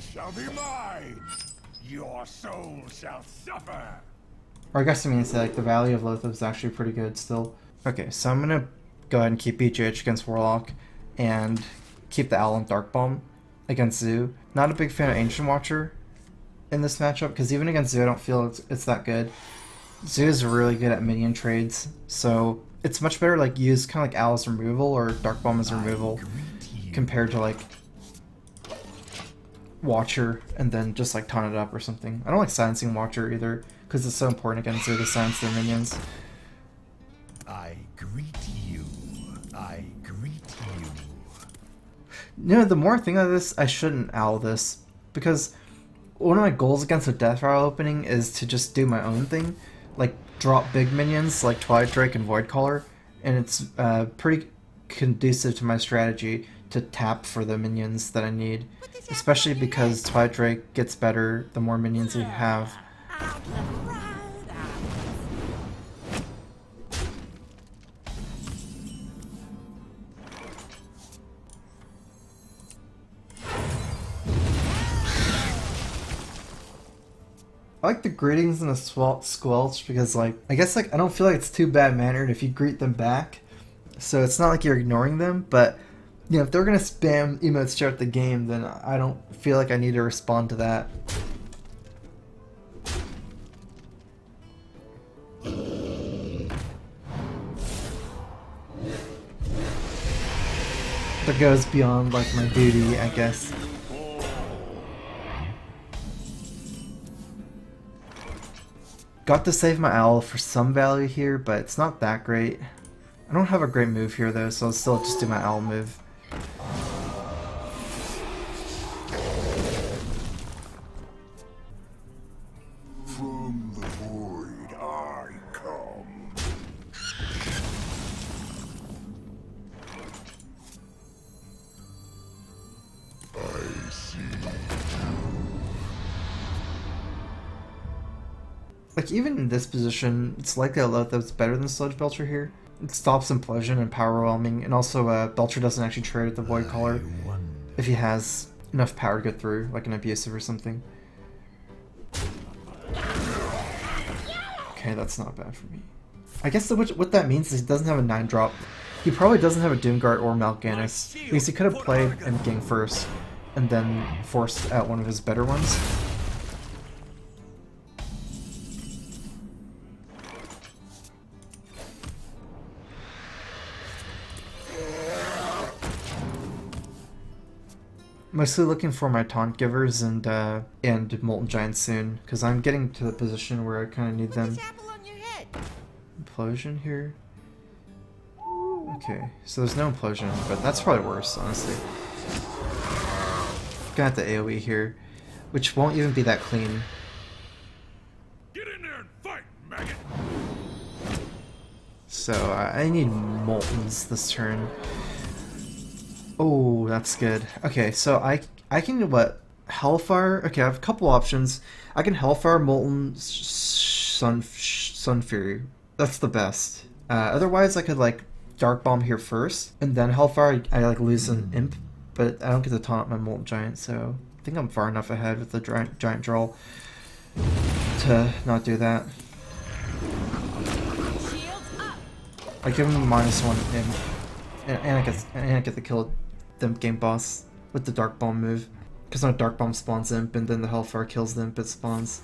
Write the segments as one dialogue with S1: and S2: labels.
S1: shall be mine. Your soul shall suffer.
S2: Or I guess I mean to say, like, the value of Loatheb is actually pretty good still. Okay, so I'm gonna go ahead and keep BGH against Warlock and keep the Owl and Dark Bomb against Zoo. Not a big fan of Ancient Watcher in this matchup, because even against Zoo I don't feel it's that good. Zoo is really good at minion trades, so it's much better like use kind of like Owl's removal or Dark Bomb as removal compared to like Watcher and then just like taunt it up or something. I don't like silencing Watcher either because it's so important against Zoo to silence their minions.
S1: I greet you. I greet you.
S2: You know, the more I think of this, I shouldn't Owl this, because one of my goals against a Death Rattle opening is to just do my own thing, like drop big minions like Twilight Drake and Voidcaller, and it's pretty conducive to my strategy to tap for the minions that I need, especially because Twilight Drake gets better the more minions you have. I like the greetings and the squelch because, like, I guess, like, I don't feel like it's too bad-mannered if you greet them back. So it's not like you're ignoring them, but, you know, if they're gonna spam emotes throughout the game, then I don't feel like I need to respond to that. That goes beyond, like, my duty, I guess. Got to save my Owl for some value here, but it's not that great. I don't have a great move here though, so I'll still just do my Owl move.
S1: From the void I come. I see.
S2: Like, even in this position, it's likely that Loatheb's better than Sludge Belcher here. It stops Implosion and Power Whelming, and also Belcher doesn't actually trade with the Void Caller if he has enough power to go through, like an Abusive or something. Okay, that's not bad for me. I guess what that means is he doesn't have a 9-drop. He probably doesn't have a Doomguard or Mal'Ganis, because he could have played Endgame first, and then forced out one of his better ones. Mostly looking for my Taunt Givers and Molten Giants soon, because I'm getting to the position where I kind of need them. Implosion here? Okay, so there's no Implosion, but that's probably worse, honestly. Gonna have the AoE here, which won't even be that clean.
S1: Get in there and fight, maggot!
S2: So I need Moltens this turn. Oh, that's good. Okay, so I can what? Hellfire? Okay, I have a couple options. I can Hellfire, Molten, Sun Fury. That's the best. Otherwise, I could like Dark Bomb here first, and then Hellfire. I like lose an Imp, but I don't get to taunt my Molten Giant, so I think I'm far enough ahead with the Giant Draw to not do that. I give him a -1 Imp, and I get the kill the game boss with the Dark Bomb move, because no Dark Bomb spawns Imp, and then the Hellfire kills the Imp it spawns.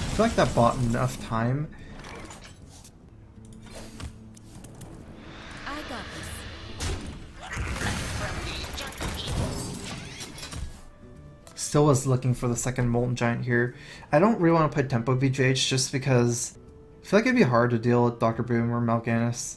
S2: I feel like that bought enough time. Still was looking for the second Molten Giant here. I don't really want to play Tempo BGH just because I feel like it'd be hard to deal with Dr. Boom or Mal'Ganis.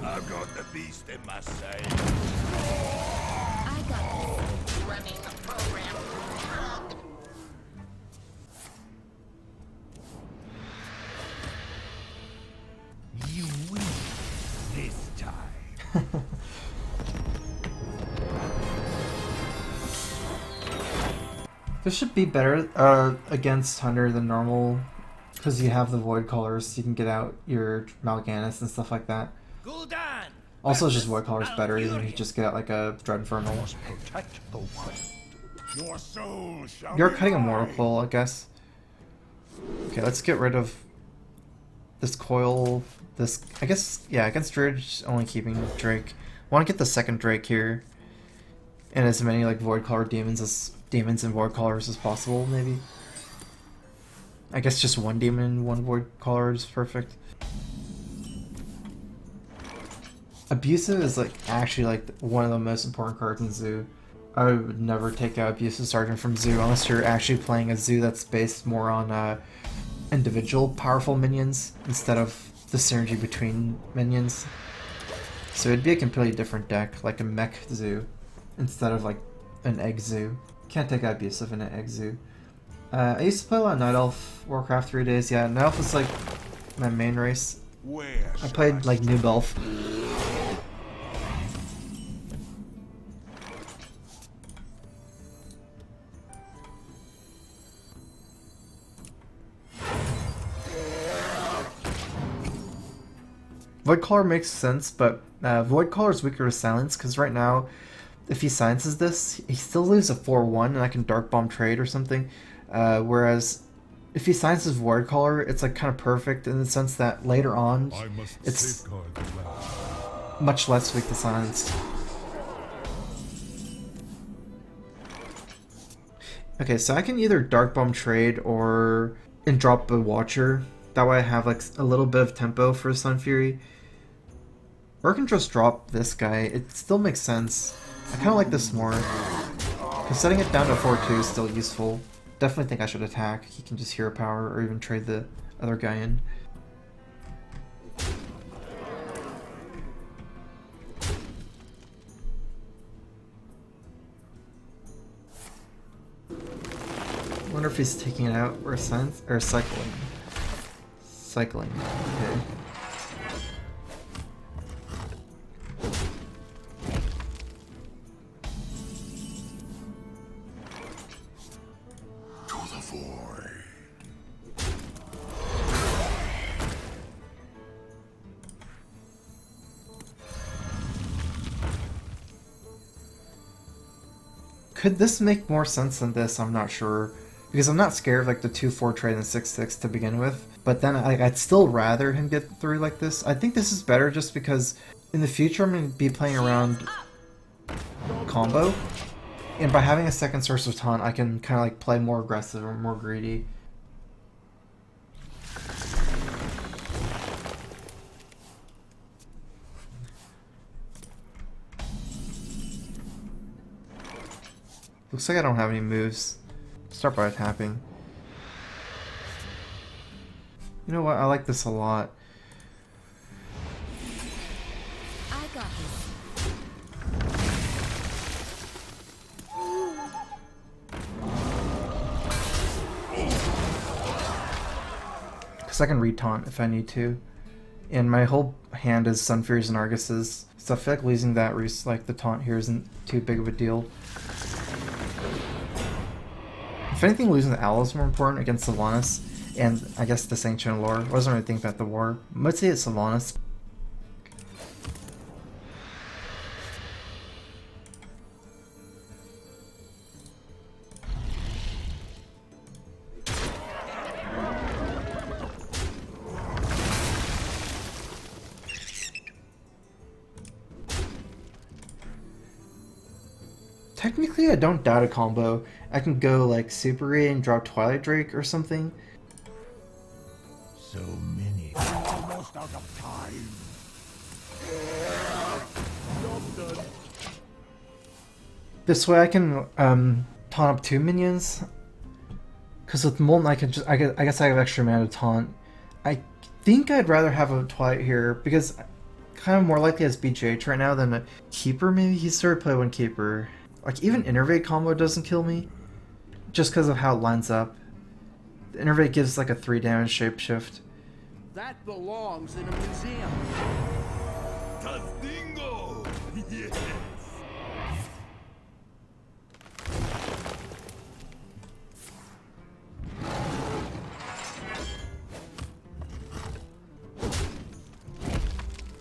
S1: I've got the beast in my sight.
S3: I got this. Running the program.
S2: This should be better against Hunter than normal, because you have the Void Callers, so you can get out your Mal'Ganis and stuff like that. Also, it's just Void Callers better, than you just get out like a Dread Infernal.
S1: Protect the wild. Your soul shall
S2: You're
S1: be
S2: cutting a
S1: mine.
S2: Mortal Coil, I guess. Okay, let's get rid of this coil. This, I guess, yeah, against Druid, just only keeping Drake. Want to get the second Drake here, and as many like Void Caller demons and Void Callers as possible, maybe. I guess just one demon and one Void Caller is perfect. Abusive is like actually like one of the most important cards in Zoo. I would never take out Abusive Sergeant from Zoo unless you're actually playing a Zoo that's based more on individual powerful minions instead of the synergy between minions. So it'd be a completely different deck, like a mech Zoo, instead of like an egg Zoo. Can't take out Abusive in an egg Zoo. I used to play a lot of Night Elf Warcraft 3 days. Yeah, Night Elf was like my main race.
S1: Where
S2: I played like Noob Elf. Void Caller makes sense, but Void Caller is weaker to silence, because right now, if he silences this, he still loses a 4-1, and I can Dark Bomb trade or something. Whereas, if he silences Void Caller, it's like kind of perfect in the sense that later on, it's much less weak to silence. Okay, so I can either Dark Bomb trade and drop a Watcher. That way I have like a little bit of tempo for Sun Fury. Or I can just drop this guy. It still makes sense. I kind of like this more. Because setting it down to 4-2 is still useful. Definitely think I should attack. He can just hero power or even trade the other guy in. I wonder if he's taking it out or cycling. Cycling. Okay.
S1: to the void.
S2: Could this make more sense than this? I'm not sure. Because I'm not scared of like the 2-4 trade and 6-6 to begin with. But then I'd still rather him get through like this. I think this is better just because in the future I'm going to be playing around combo. And by having a second source of taunt, I can kind of like play more aggressive or more greedy. Looks like I don't have any moves. Start by tapping. You know what? I like this a lot.
S3: I got this.
S2: Because I can re-taunt if I need to. And my whole hand is Sun Furies and Arguses. So I feel like losing that, like the taunt here isn't too big of a deal. If anything, losing the Owl is more important against Sylvanas, and I guess the Sanctuary lore. I wasn't really thinking about the war. Mostly it's Sylvanas. Technically, I don't doubt a combo. I can go like Super Ray and drop Twilight Drake or something.
S1: So many. Almost out of time.
S2: This way I can taunt up 2 minions. Because with Molten I can just I guess I have extra mana to taunt. I think I'd rather have a Twilight here because kind of more likely as BGH right now than a Keeper maybe. He started play one Keeper. Like even Innervate combo doesn't kill me. Just because of how it lines up. The Innervate gives like a 3 damage shapeshift.
S4: That belongs in a museum.
S1: Tastingo! Yes!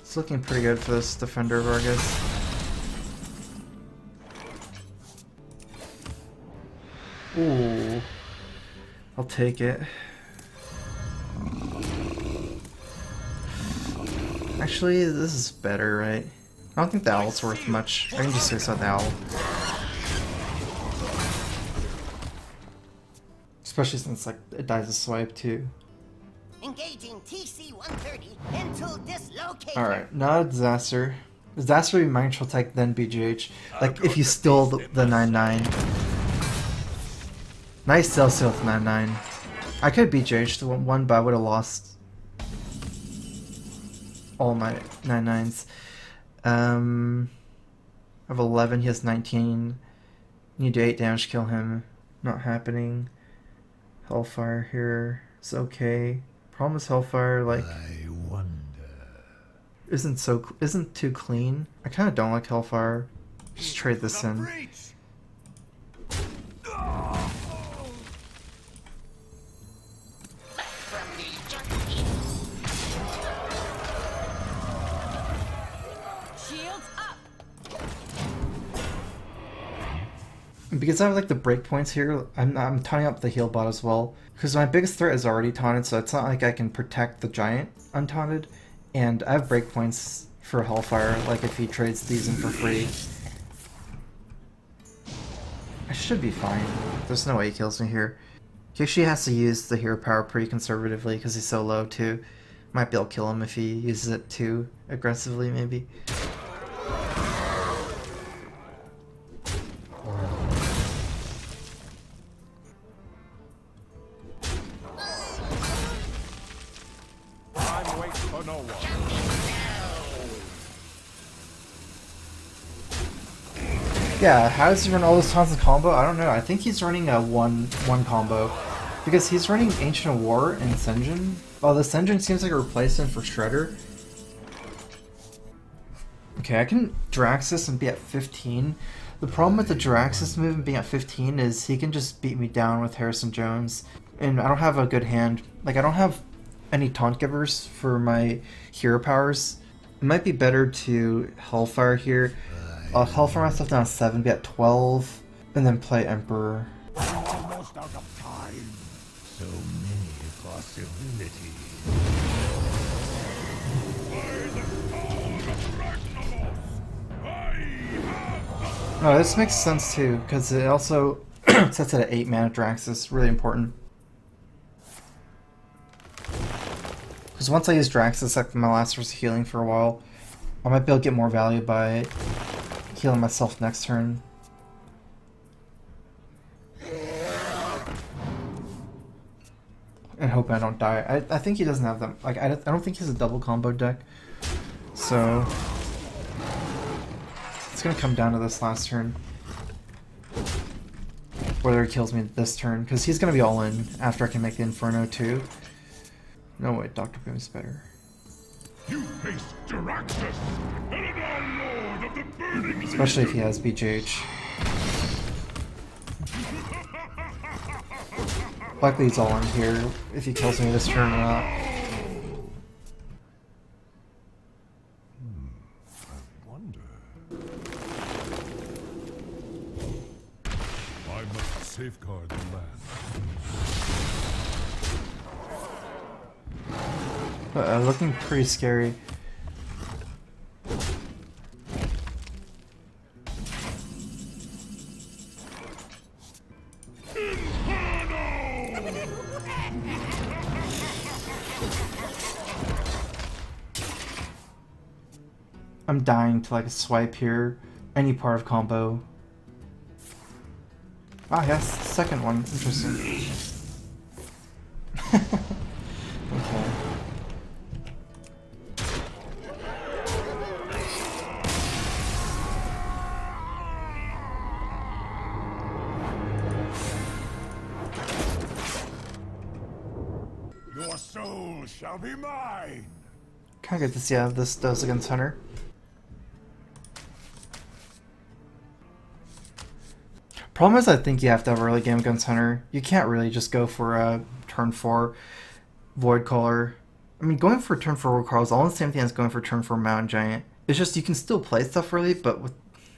S2: It's looking pretty good for this defender, Vargas. Ooh. I'll take it. Actually, this is better, right? I don't think the owl's worth much. I can just suicide the owl. Especially since like it dies a swipe too.
S5: Engaging TC-130 into dislocation.
S2: Alright, not a disaster. Disaster would be mind control tech, then BGH. Like if you steal the 9-9. Nice steal with 9-9. I could BGH the one, but I would have lost all my 9-9s. I have 11, he has 19. Need to 8 damage to kill him. Not happening. Hellfire here is okay. Problem is Hellfire like
S1: I wonder.
S2: isn't too clean. I kind of don't like Hellfire. Just trade this in.
S3: Shields up.
S2: Because I have like the breakpoints here, I'm taunting up the heal bot as well. Because my biggest threat is already taunted, so it's not like I can protect the giant untaunted. And I have breakpoints for Hellfire, like if he trades these in for free. I should be fine. There's no way he kills me here. He actually has to use the hero power pretty conservatively because he's so low too. Might be able to kill him if he uses it too aggressively maybe.
S1: Time waits for no one.
S2: Yeah, how does he run all those taunts in combo? I don't know. I think he's running a one combo. Because he's running Ancient of War and Senjin. Oh, the Senjin seems like a replacement for Shredder. Okay, I can Draxus and be at 15. The problem with the Draxus move and being at 15 is he can just beat me down with Harrison Jones. And I don't have a good hand. Like, I don't have any taunt givers for my hero powers. It might be better to Hellfire here. I'll Hellfire myself down to 7, be at 12, and then play Emperor.
S1: Almost out of time. So many possibilities.
S2: No, this makes sense too, because it also sets it at 8 mana Draxus, really important. Because once I use Draxus, like my last source of healing for a while, I might be able to get more value by healing myself next turn. And hoping I don't die. I think he doesn't have them. Like, I don't think he's a double combo deck. So it's gonna come down to this last turn. Whether he kills me this turn, because he's gonna be all in after I can make the Inferno too. No way, Dr. Boom is better.
S1: You face Jaraxxus, Eladar Lord of the Burning
S2: Especially if he has BJH. Likely he's all in here if he kills me this turn or not.
S1: I wonder. I must safeguard the land.
S2: Looking pretty scary. I'm dying to like a swipe here. Any part of combo. Ah, yes, second one. Interesting. Okay.
S1: Your soul shall be mine.
S2: Kinda good to see how this does against Hunter. Problem is I think you have to have early game against Hunter. You can't really just go for a turn 4 Void Caller I mean, going for turn 4 Carl is all the same thing as going for turn 4 Mountain Giant. It's just you can still play stuff early, but with,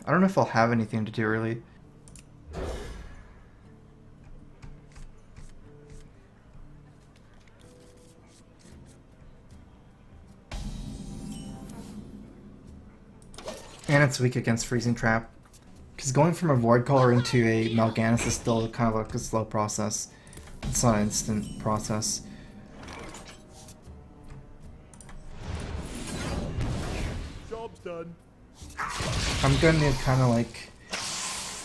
S2: I don't know if I'll have anything to do early. And it's weak against Freezing Trap. Because going from a Void Caller into a Mal'Ganis is still kind of like a slow process. It's not an instant process.
S4: Job's done.
S2: I'm going to kind of like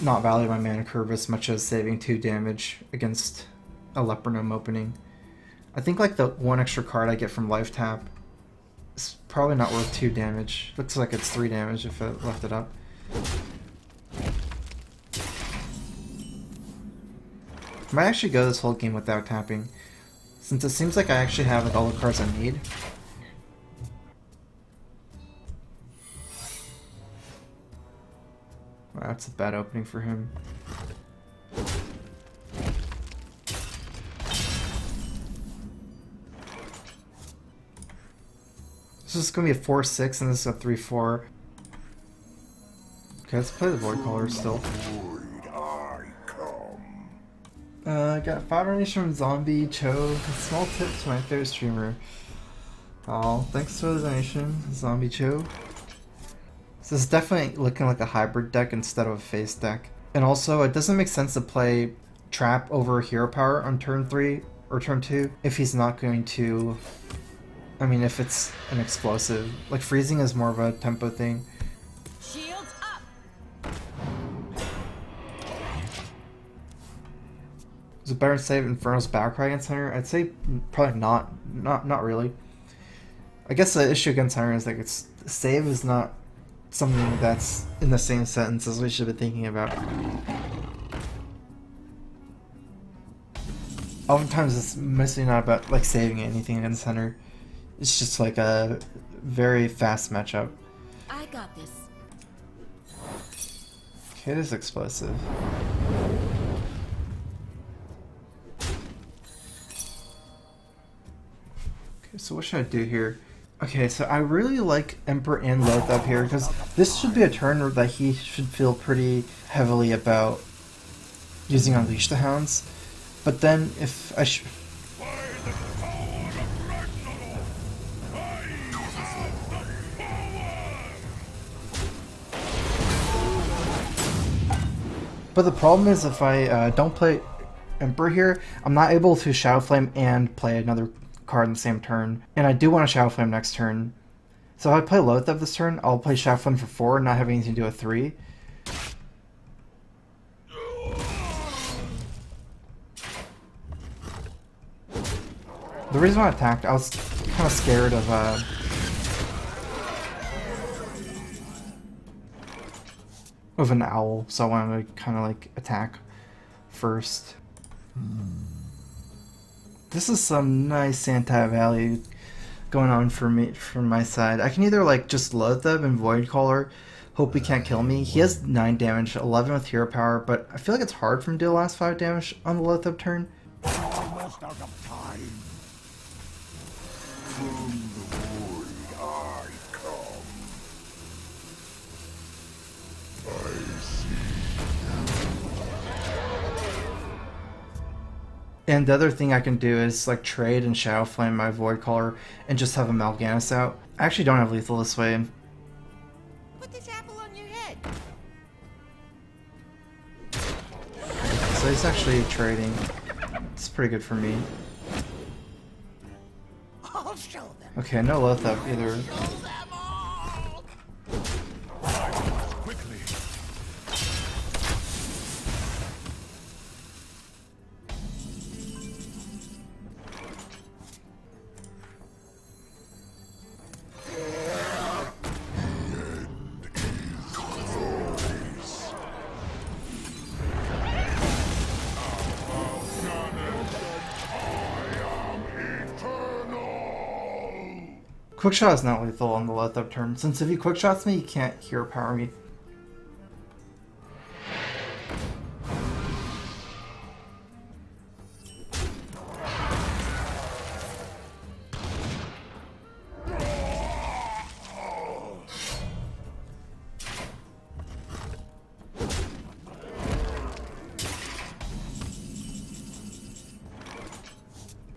S2: not value my mana curve as much as saving 2 damage against a Leper Gnome opening. I think like the 1 extra card I get from Life Tap is probably not worth 2 damage. Looks like it's 3 damage if I left it up. Might actually go this whole game without tapping, since it seems like I actually have like all the cards I need. Wow, that's a bad opening for him. This is going to be a 4-6 and this is a 3-4. Okay, let's play the Void Caller still. I got 5 donations from Zombie Cho. A small tip to my favorite streamer. Oh, thanks for the donation, Zombie Cho. So this is definitely looking like a hybrid deck instead of a face deck. And also, it doesn't make sense to play Trap over Hero Power on turn 3 or turn 2 if he's not going to... I mean, if it's an explosive. Like, freezing is more of a tempo thing.
S3: Shields up.
S2: Is it better to save Inferno's Battlecry against Hunter? I'd say probably not. Not really. I guess the issue against Hunter is like it's save is not something that's in the same sentence as we should be thinking about. Oftentimes it's mostly not about like saving anything against Hunter. It's just like a very fast matchup.
S3: I got this.
S2: Okay, it is explosive. Okay, so what should I do here? Okay, so I really like Emperor and Loth up here because this should be a turn that he should feel pretty heavily about using Unleash the Hounds. But then if I should... But the problem is if I don't play Emperor here, I'm not able to Shadow Flame and play another card in the same turn. And I do want to Shadow Flame next turn. So if I play Lothab this turn, I'll play Shadow Flame for 4 and not have anything to do with 3. The reason why I attacked, I was kind of scared of an owl, so I wanted to kind of like attack first. This is some nice Santa Valley going on for me from my side. I can either like just Lothab and Void Caller, hope he can't kill me. He has 9 damage, 11 with hero power, but I feel like it's hard for him to do the last 5 damage on the Lothab turn.
S4: Almost out of time. From the void I come. I see.
S2: And the other thing I can do is like trade and Shadow Flame my Void Caller and just have a Mal'Ganis out. I actually don't have lethal this way.
S5: Put this apple on your head.
S2: So he's actually trading. It's pretty good for me.
S5: I'll show them.
S2: Okay, no Lothab either.
S5: Show them all.
S1: Quickly.
S2: Quickshot is not lethal on the Lothab turn, since if he quickshots me, he can't hero power me.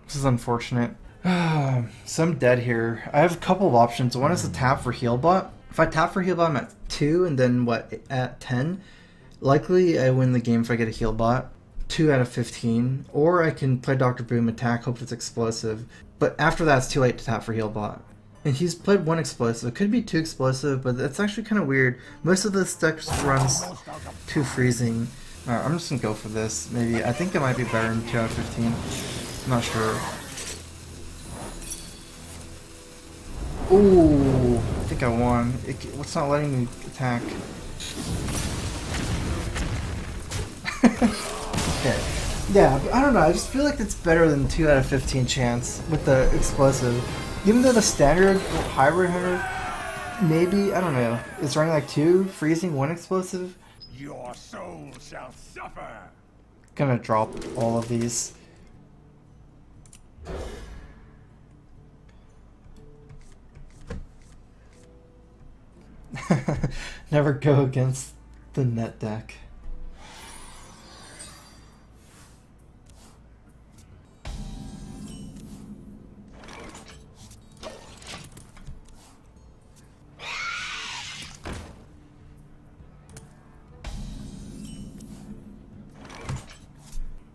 S2: This is unfortunate. So I'm dead here. I have a couple of options. One is to tap for heal bot. If I tap for heal bot, I'm at 2, and then what, at 10? Likely I win the game if I get a heal bot. 2 out of 15. Or I can play Dr. Boom, attack, hope it's explosive. But after that, it's too late to tap for heal bot. And he's played 1 explosive. It could be 2 explosive, but that's actually kind of weird. Most of this deck runs 2 freezing. Alright, I'm just gonna go for this. Maybe. I think it might be better than 2 out of 15. I'm not sure. Ooh, I think I won. What's not letting me attack? Okay. Yeah, but I don't know. I just feel like it's better than 2 out of 15 chance with the explosive. Even though the standard hybrid hunter, maybe, I don't know, it's running like 2 freezing, 1 explosive.
S1: Your soul shall suffer.
S2: Gonna drop all of these. Never go against the net deck.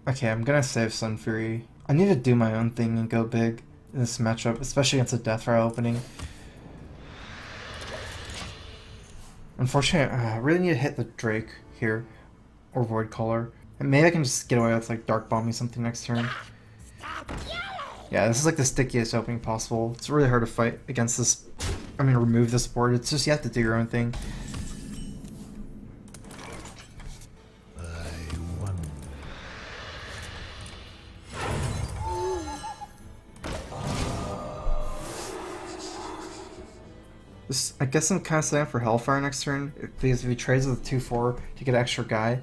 S2: Okay, I'm gonna save Sun Fury. I need to do my own thing and go big in this matchup, especially against a Death Rattle opening. Unfortunately, I really need to hit the Drake here, or Void Caller. And maybe I can just get away with like Dark Bombing something next turn. Yeah, this is like the stickiest opening possible. It's really hard to fight against this, remove this board. It's just you have to do your own thing. I guess I'm kind of setting up for Hellfire next turn, because if he trades with a 2-4 to get an extra guy.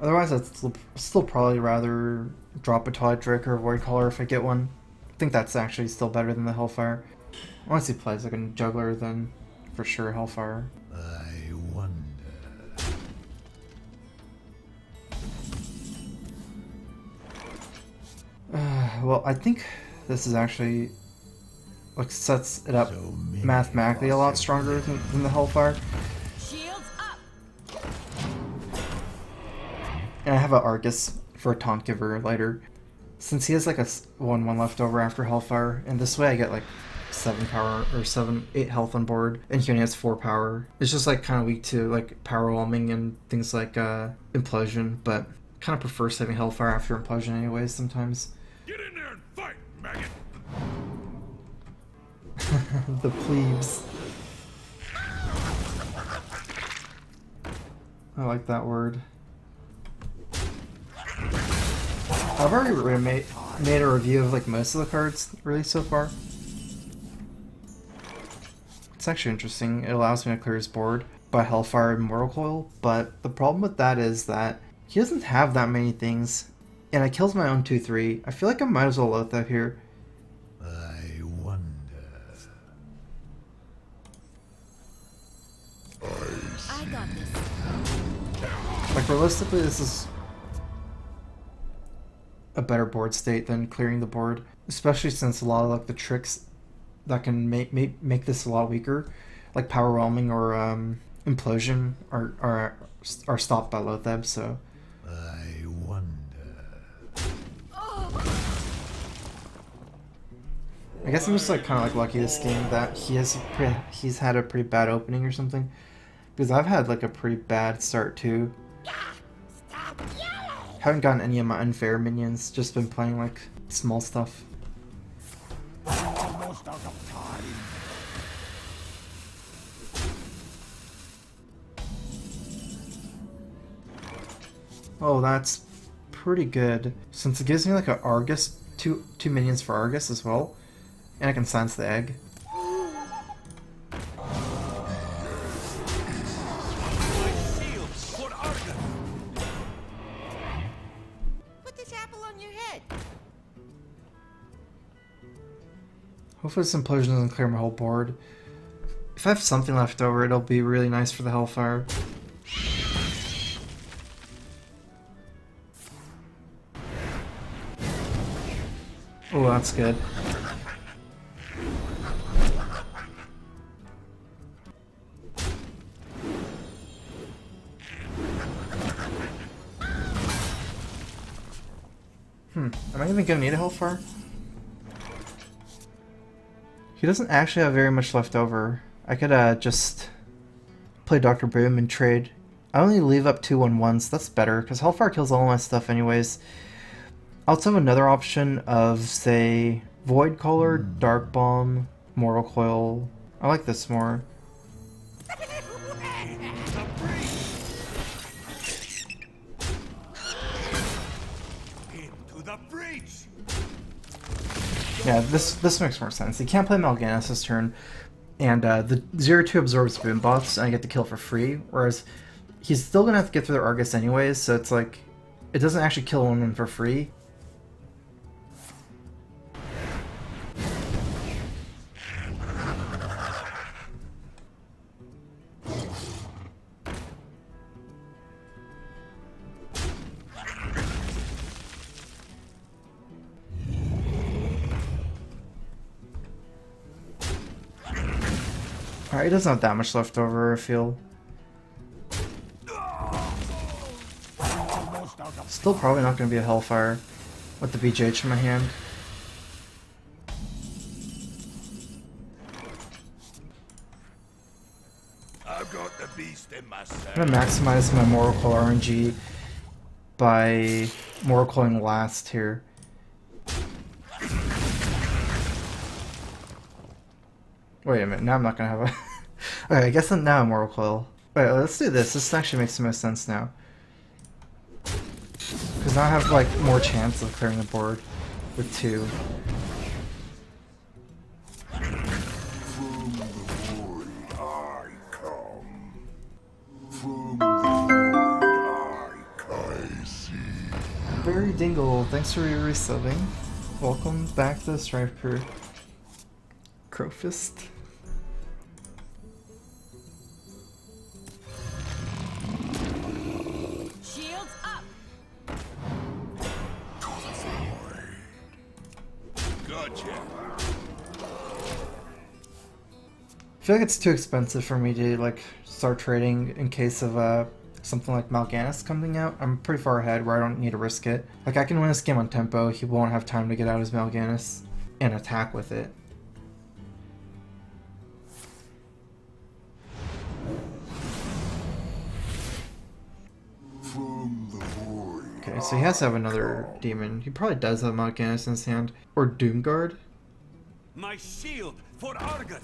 S2: Otherwise, I'd still probably rather drop a Twilight Drake or a Void Caller if I get one. I think that's actually still better than the Hellfire. Unless he plays like a Juggler, then for sure Hellfire.
S4: I wonder.
S2: Well, I think this is actually like sets it up mathematically a lot stronger than the Hellfire.
S3: Shields up.
S2: And I have an Argus for a Taunt Giver later. Since he has like a 1/1 left over after Hellfire, and this way I get like 7 power or 8 health on board, and he only has 4 power. It's just like kind of weak to like power whelming and things like Implosion, but kind of prefer saving Hellfire after Implosion anyways sometimes.
S1: Get in there and fight, maggot.
S2: The plebes. I like that word. I've already made a review of like most of the cards released so far. It's actually interesting. It allows me to clear his board by Hellfire and Mortal Coil, but the problem with that is that he doesn't have that many things, and I kills my own 2/3. I feel like I might as well Loath out here.
S4: I wonder.
S3: I got this.
S2: Like realistically, this is a better board state than clearing the board, especially since a lot of like the tricks that can make this a lot weaker, like power whelming or implosion, are stopped by Loatheb. So
S4: I wonder.
S2: I guess I'm just like kind of like lucky this game that he's had a pretty bad opening or something, because I've had like a pretty bad start too. Haven't gotten any of my unfair minions, just been playing like small stuff.
S5: Almost out of time.
S2: Oh, that's pretty good, since it gives me like an Argus, two minions for Argus as well, and I can silence the egg.
S5: Put this apple on your head.
S2: Hopefully this Implosion doesn't clear my whole board. If I have something left over, it'll be really nice for the Hellfire. Oh, that's good. Am I even gonna need a Hellfire? He doesn't actually have very much left over. I could just play Dr. Boom and trade. I only leave up 2/1/1s, that's better, because Hellfire kills all my stuff anyways. I also have another option of, say, Void Caller, Dark Bomb, Mortal Coil. I like this more.
S1: Into the breach!
S2: Yeah, this makes more sense. You can't play Mal'Ganis this turn, and the 0-2 absorbs boom buffs, and I get the kill for free, whereas he's still gonna have to get through the Argus anyways, so it's like, it doesn't actually kill one for free. Alright, he doesn't have that much left over, I feel. Still probably not going to be a Hellfire with the BJH in my hand.
S4: I've got the beast in myself.
S2: I'm going to maximize my Mortal Coil RNG by Mortal Coiling last here. Wait a minute, now I'm not gonna have a... Okay, I guess now I'm Mortal Coil. Wait, let's do this. This actually makes the most sense now. Because now I have, like, more chance of clearing the board with 2.
S4: From the void I come. From the void I see.
S2: Barry Dingle, thanks for resubbing. Welcome back to the Striper. Crowfist.
S3: Shields up.
S4: Gotcha.
S2: I feel like it's too expensive for me to like start trading in case of something like Mal'Ganis coming out. I'm pretty far ahead where I don't need to risk it. Like I can win this game on tempo, he won't have time to get out his Mal'Ganis and attack with it.
S4: From the void.
S2: Okay, so he has to have another demon. He probably does have Mal'Ganis in his hand. Or Doomguard.
S1: My shield for Argus!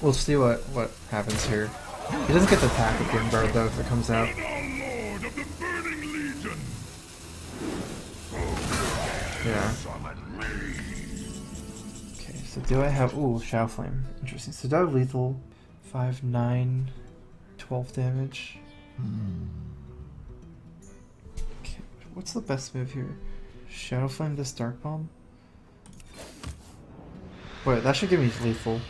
S2: We'll see what happens here. He doesn't get the attack with Doomguard though if it comes out.
S1: Lord of the Burning Legion!
S2: Yeah.
S1: Summon me!
S2: Okay, so do I have... Ooh, Shadow Flame. Interesting. So do I have lethal? 5, 9, 12 damage. Okay, what's the best move here? Shadow Flame this Dark Bomb? Wait, that should give me lethal.